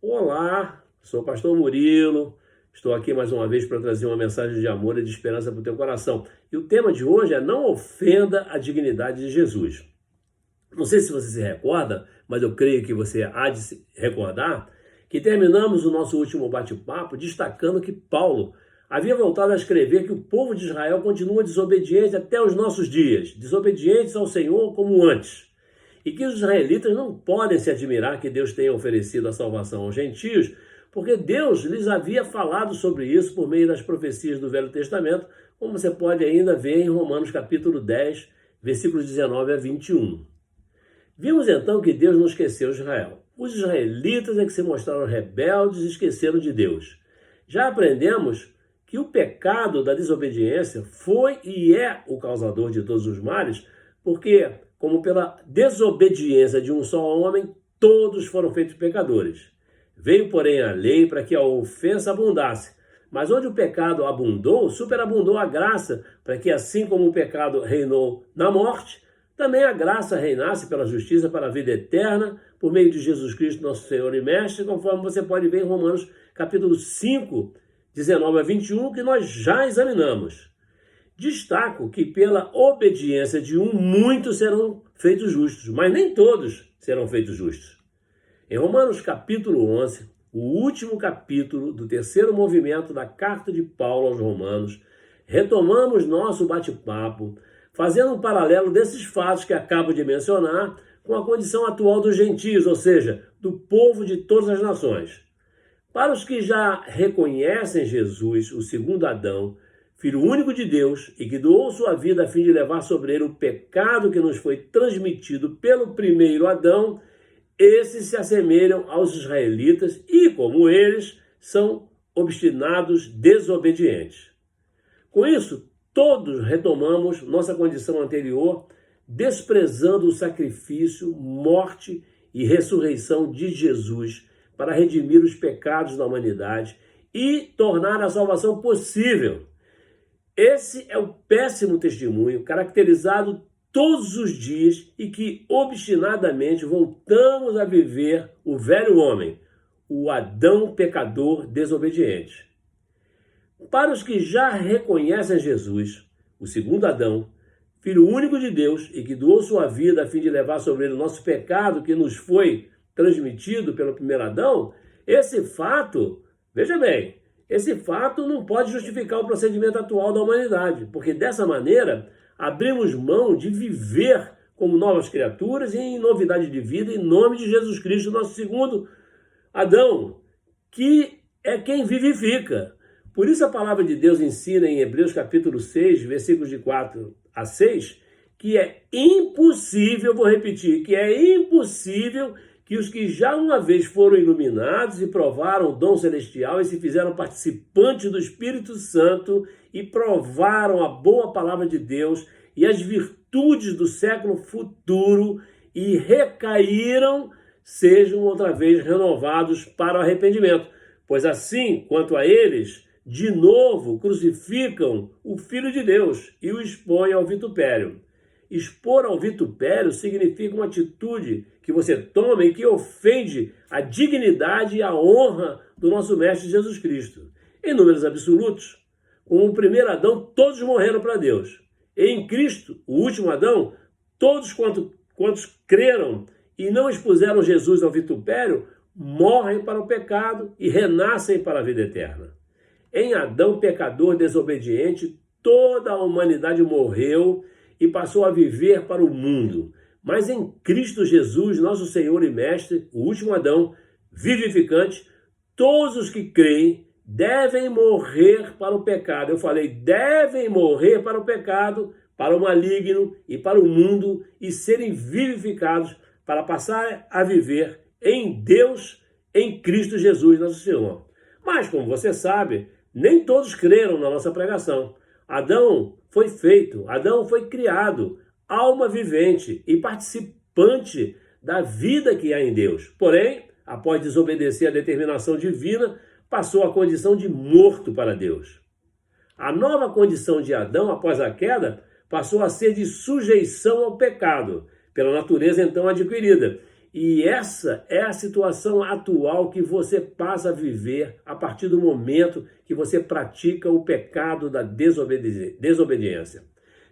Olá, sou o pastor Murilo, estou aqui mais uma vez para trazer uma mensagem de amor e de esperança para o teu coração. E o tema de hoje é: não ofenda a dignidade de Jesus. Não sei se você se recorda, mas eu creio que você há de se recordar, que terminamos o nosso último bate-papo destacando que Paulo havia voltado a escrever que o povo de Israel continua desobediente até os nossos dias, desobedientes ao Senhor como antes. E que os israelitas não podem se admirar que Deus tenha oferecido a salvação aos gentios, porque Deus lhes havia falado sobre isso por meio das profecias do Velho Testamento, como você pode ainda ver em Romanos capítulo 10, versículos 19 a 21. Vimos então que Deus não esqueceu Israel. Os israelitas é que se mostraram rebeldes e esqueceram de Deus. Já aprendemos que o pecado da desobediência foi e é o causador de todos os males, porque, como pela desobediência de um só homem, todos foram feitos pecadores. Veio, porém, a lei para que a ofensa abundasse. Mas onde o pecado abundou, superabundou a graça, para que assim como o pecado reinou na morte, também a graça reinasse pela justiça para a vida eterna, por meio de Jesus Cristo, nosso Senhor e Mestre, conforme você pode ver em Romanos capítulo 5, 19 a 21, que nós já examinamos. Destaco que pela obediência de um, muitos serão feitos justos, mas nem todos serão feitos justos. Em Romanos capítulo 11, o último capítulo do terceiro movimento da carta de Paulo aos Romanos, retomamos nosso bate-papo, fazendo um paralelo desses fatos que acabo de mencionar com a condição atual dos gentios, ou seja, do povo de todas as nações. Para os que já reconhecem Jesus, o segundo Adão, Filho único de Deus, e que doou sua vida a fim de levar sobre ele o pecado que nos foi transmitido pelo primeiro Adão, esses se assemelham aos israelitas e, como eles, são obstinados, desobedientes. Com isso, todos retomamos nossa condição anterior, desprezando o sacrifício, morte e ressurreição de Jesus para redimir os pecados da humanidade e tornar a salvação possível. Esse é o péssimo testemunho caracterizado todos os dias e que obstinadamente voltamos a viver o velho homem, o Adão pecador desobediente. Para os que já reconhecem Jesus, o segundo Adão, Filho único de Deus e que doou sua vida a fim de levar sobre ele o nosso pecado que nos foi transmitido pelo primeiro Adão, esse fato, veja bem, esse fato não pode justificar o procedimento atual da humanidade, porque dessa maneira abrimos mão de viver como novas criaturas e em novidade de vida em nome de Jesus Cristo, nosso segundo Adão, que é quem vivifica. Por isso a palavra de Deus ensina em Hebreus capítulo 6, versículos de 4 a 6, que é impossível, vou repetir, que é impossível que os que já uma vez foram iluminados e provaram o dom celestial e se fizeram participantes do Espírito Santo e provaram a boa palavra de Deus e as virtudes do século futuro e recaíram, sejam outra vez renovados para o arrependimento. Pois assim, quanto a eles, de novo crucificam o Filho de Deus e o expõem ao vitupério. Expor ao vitupério significa uma atitude que você toma e que ofende a dignidade e a honra do nosso Mestre Jesus Cristo. Em números absolutos, com o primeiro Adão, todos morreram para Deus. E em Cristo, o último Adão, todos quantos creram e não expuseram Jesus ao vitupério, morrem para o pecado e renascem para a vida eterna. Em Adão, pecador desobediente, toda a humanidade morreu e passou a viver para o mundo. Mas em Cristo Jesus, nosso Senhor e Mestre, o último Adão, vivificante, todos os que creem devem morrer para o pecado. Eu falei, devem morrer para o pecado, para o maligno e para o mundo e serem vivificados para passar a viver em Deus, em Cristo Jesus, nosso Senhor. Mas, como você sabe, nem todos creram na nossa pregação. Adão foi feito, Adão foi criado, alma vivente e participante da vida que há em Deus. Porém, após desobedecer à determinação divina, passou à condição de morto para Deus. A nova condição de Adão, após a queda, passou a ser de sujeição ao pecado, pela natureza então adquirida. E essa é a situação atual que você passa a viver a partir do momento que você pratica o pecado da desobediência.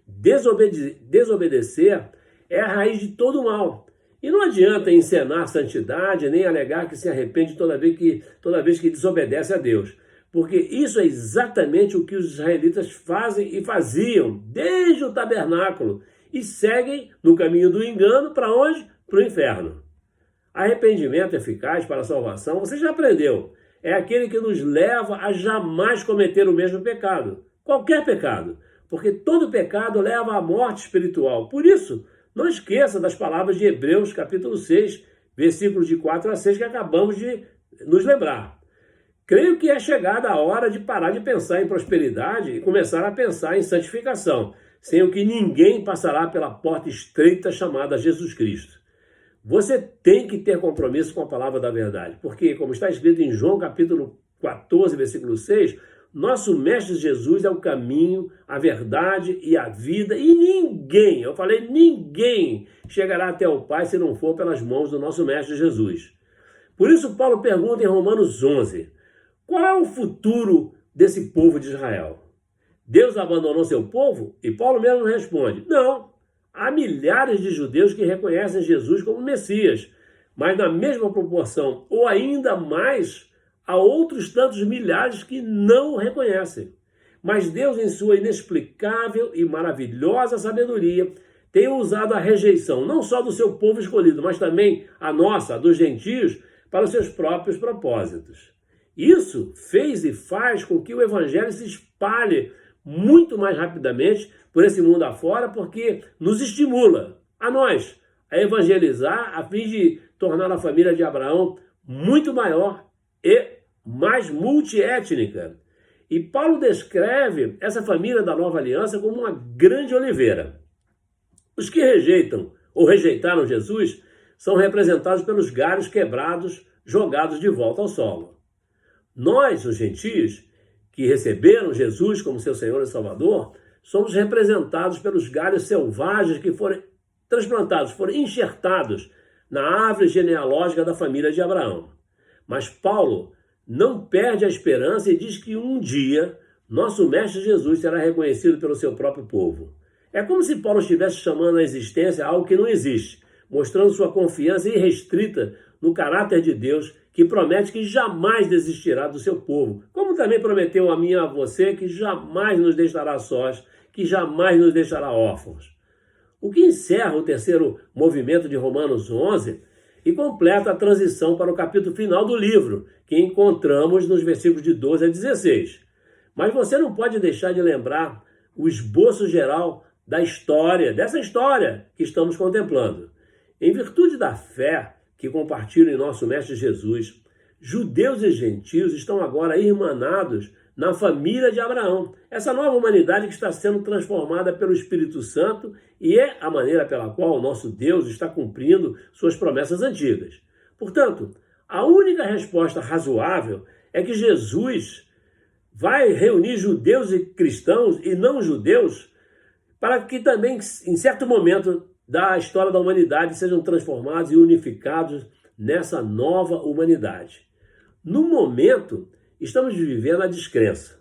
Desobedecer é a raiz de todo mal. E não adianta encenar santidade, nem alegar que se arrepende toda vez que desobedece a Deus. Porque isso é exatamente o que os israelitas fazem e faziam desde o tabernáculo. E seguem no caminho do engano para onde? Para o inferno. Arrependimento eficaz para a salvação, você já aprendeu. É aquele que nos leva a jamais cometer o mesmo pecado. Qualquer pecado. Porque todo pecado leva à morte espiritual. Por isso, não esqueça das palavras de Hebreus, capítulo 6, versículos de 4 a 6, que acabamos de nos lembrar. Creio que é chegada a hora de parar de pensar em prosperidade e começar a pensar em santificação, sem o que ninguém passará pela porta estreita chamada Jesus Cristo. Você tem que ter compromisso com a palavra da verdade, porque, como está escrito em João capítulo 14, versículo 6, nosso Mestre Jesus é o caminho, a verdade e a vida, e ninguém, eu falei ninguém, chegará até o Pai se não for pelas mãos do nosso Mestre Jesus. Por isso Paulo pergunta em Romanos 11, qual é o futuro desse povo de Israel? Deus abandonou seu povo? E Paulo mesmo responde, não. Há milhares de judeus que reconhecem Jesus como Messias, mas na mesma proporção, ou ainda mais, há outros tantos milhares que não o reconhecem. Mas Deus, em sua inexplicável e maravilhosa sabedoria, tem usado a rejeição, não só do seu povo escolhido, mas também a nossa, a dos gentios, para os seus próprios propósitos. Isso fez e faz com que o evangelho se espalhe muito mais rapidamente por esse mundo afora, porque nos estimula, a nós, a evangelizar a fim de tornar a família de Abraão muito maior e mais multiétnica. E Paulo descreve essa família da nova aliança como uma grande oliveira. Os que rejeitam ou rejeitaram Jesus são representados pelos galhos quebrados, jogados de volta ao solo. Nós, os gentios, que receberam Jesus como seu Senhor e Salvador, somos representados pelos galhos selvagens que foram transplantados, foram enxertados na árvore genealógica da família de Abraão. Mas Paulo não perde a esperança e diz que um dia nosso Mestre Jesus será reconhecido pelo seu próprio povo. É como se Paulo estivesse chamando à existência algo que não existe, mostrando sua confiança irrestrita no caráter de Deus, que promete que jamais desistirá do seu povo, como também prometeu a mim e a você que jamais nos deixará sós, que jamais nos deixará órfãos. O que encerra o terceiro movimento de Romanos 11 e completa a transição para o capítulo final do livro, que encontramos nos versículos de 12 a 16. Mas você não pode deixar de lembrar o esboço geral dessa história que estamos contemplando. Em virtude da fé que compartilham em nosso Mestre Jesus, judeus e gentios estão agora irmanados na família de Abraão. Essa nova humanidade que está sendo transformada pelo Espírito Santo e é a maneira pela qual o nosso Deus está cumprindo suas promessas antigas. Portanto, a única resposta razoável é que Jesus vai reunir judeus e cristãos e não judeus para que também, em certo momento da história da humanidade, sejam transformados e unificados nessa nova humanidade. No momento, estamos vivendo a descrença,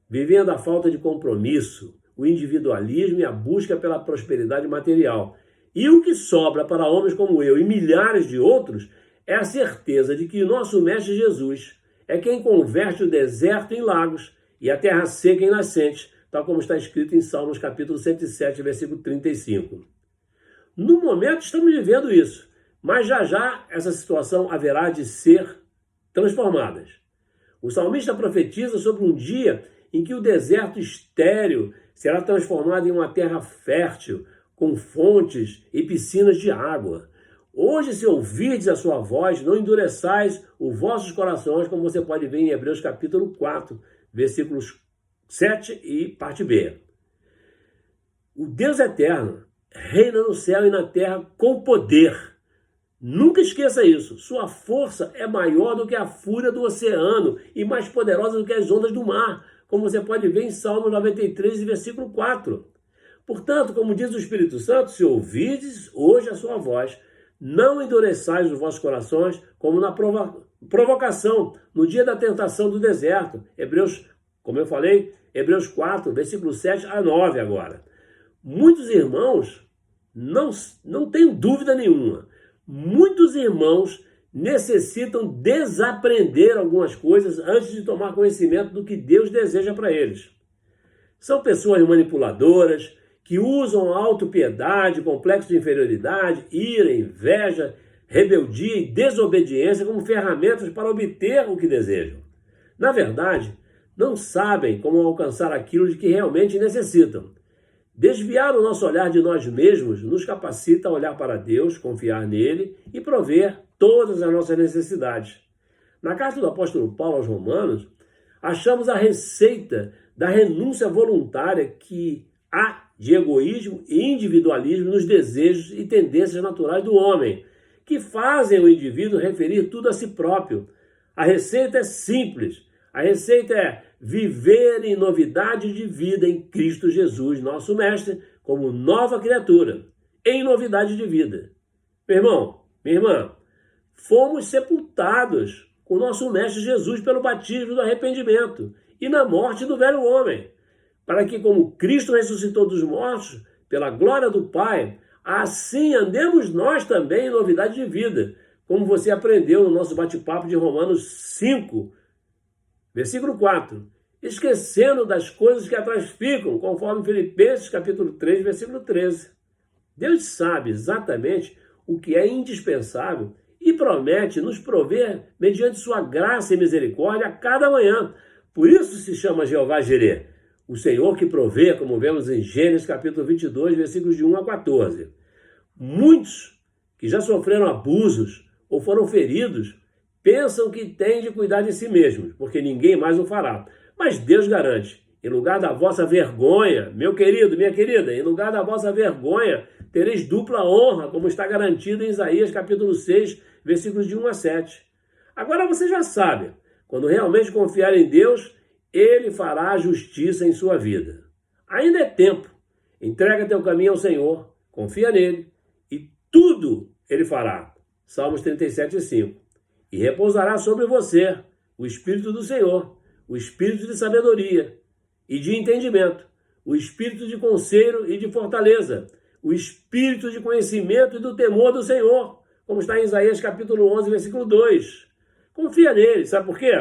vivendo a falta de compromisso, o individualismo e a busca pela prosperidade material. E o que sobra para homens como eu e milhares de outros é a certeza de que nosso Mestre Jesus é quem converte o deserto em lagos e a terra seca em nascentes, tal como está escrito em Salmos capítulo 107, versículo 35. No momento estamos vivendo isso, mas já essa situação haverá de ser transformada. O salmista profetiza sobre um dia em que o deserto estéril será transformado em uma terra fértil, com fontes e piscinas de água. Hoje, se ouvirdes a sua voz, não endureçais os vossos corações, como você pode ver em Hebreus capítulo 4, versículos 7 e parte B. O Deus eterno reina no céu e na terra com poder. Nunca esqueça isso. Sua força é maior do que a fúria do oceano e mais poderosa do que as ondas do mar, como você pode ver em Salmo 93, versículo 4. Portanto, como diz o Espírito Santo, se ouvirdes hoje a sua voz, Não endureçais os vossos corações, como na provocação, no dia da tentação do deserto. Hebreus, como eu falei, Hebreus 4, versículo 7 a 9 agora. Muitos irmãos, não tenho dúvida nenhuma, muitos irmãos necessitam desaprender algumas coisas antes de tomar conhecimento do que Deus deseja para eles. São pessoas manipuladoras, que usam a autopiedade, complexo de inferioridade, ira, inveja, rebeldia e desobediência como ferramentas para obter o que desejam. Na verdade, não sabem como alcançar aquilo de que realmente necessitam. Desviar o nosso olhar de nós mesmos nos capacita a olhar para Deus, confiar nele e prover todas as nossas necessidades. Na carta do apóstolo Paulo aos Romanos, achamos a receita da renúncia voluntária que há de egoísmo e individualismo nos desejos e tendências naturais do homem, que fazem o indivíduo referir tudo a si próprio. A receita é simples. A receita é viver em novidade de vida em Cristo Jesus, nosso Mestre, como nova criatura, em novidade de vida. Meu irmão, minha irmã, fomos sepultados com nosso Mestre Jesus pelo batismo do arrependimento e na morte do velho homem, para que, como Cristo ressuscitou dos mortos, pela glória do Pai, assim andemos nós também em novidade de vida, como você aprendeu no nosso bate-papo de Romanos 5, versículo 4, esquecendo das coisas que atrás ficam, conforme Filipenses capítulo 3, versículo 13. Deus sabe exatamente o que é indispensável e promete nos prover mediante sua graça e misericórdia a cada manhã. Por isso se chama Jeová Jireh, o Senhor que provê, como vemos em Gênesis capítulo 22, versículos de 1 a 14. Muitos que já sofreram abusos ou foram feridos pensam que têm de cuidar de si mesmos, porque ninguém mais o fará. Mas Deus garante, em lugar da vossa vergonha, meu querido, minha querida, em lugar da vossa vergonha, tereis dupla honra, como está garantido em Isaías capítulo 6, versículos de 1 a 7. Agora você já sabe, quando realmente confiar em Deus, Ele fará justiça em sua vida. Ainda é tempo. Entrega teu caminho ao Senhor, confia nele, e tudo Ele fará. Salmos 37, 5. E repousará sobre você o Espírito do Senhor, o Espírito de sabedoria e de entendimento, o Espírito de conselho e de fortaleza, o Espírito de conhecimento e do temor do Senhor, como está em Isaías capítulo 11, versículo 2. Confia nele, sabe por quê?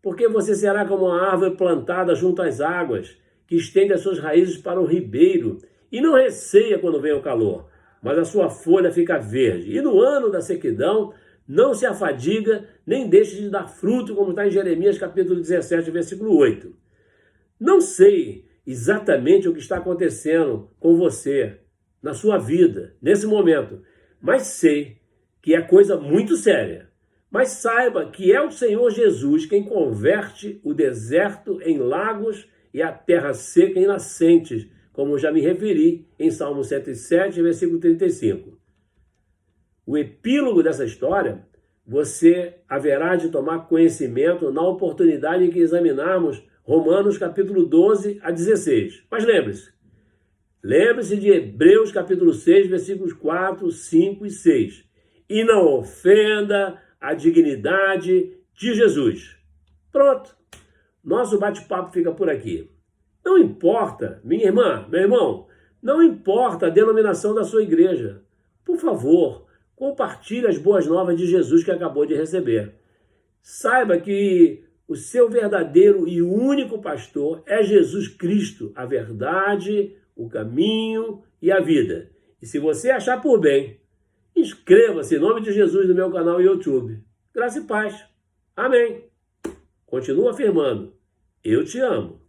Porque você será como uma árvore plantada junto às águas, que estende as suas raízes para o ribeiro, e não receia quando vem o calor, mas a sua folha fica verde. E no ano da sequidão, não se afadiga, nem deixe de dar fruto, como está em Jeremias capítulo 17, versículo 8. Não sei exatamente o que está acontecendo com você, na sua vida, nesse momento, mas sei que é coisa muito séria. Mas saiba que é o Senhor Jesus quem converte o deserto em lagos e a terra seca em nascentes, como já me referi em Salmo 107, versículo 35. O epílogo dessa história, você haverá de tomar conhecimento na oportunidade em que examinarmos Romanos capítulo 12 a 16. Mas lembre-se de Hebreus capítulo 6, versículos 4, 5 e 6. E não ofenda a dignidade de Jesus. Pronto. Nosso bate-papo fica por aqui. Não importa, minha irmã, meu irmão, não importa a denominação da sua igreja. Por favor, compartilhe as boas novas de Jesus que acabou de receber. Saiba que o seu verdadeiro e único pastor é Jesus Cristo, a verdade, o caminho e a vida. E se você achar por bem, inscreva-se em nome de Jesus no meu canal YouTube. Graça e paz. Amém. Continua afirmando, eu te amo.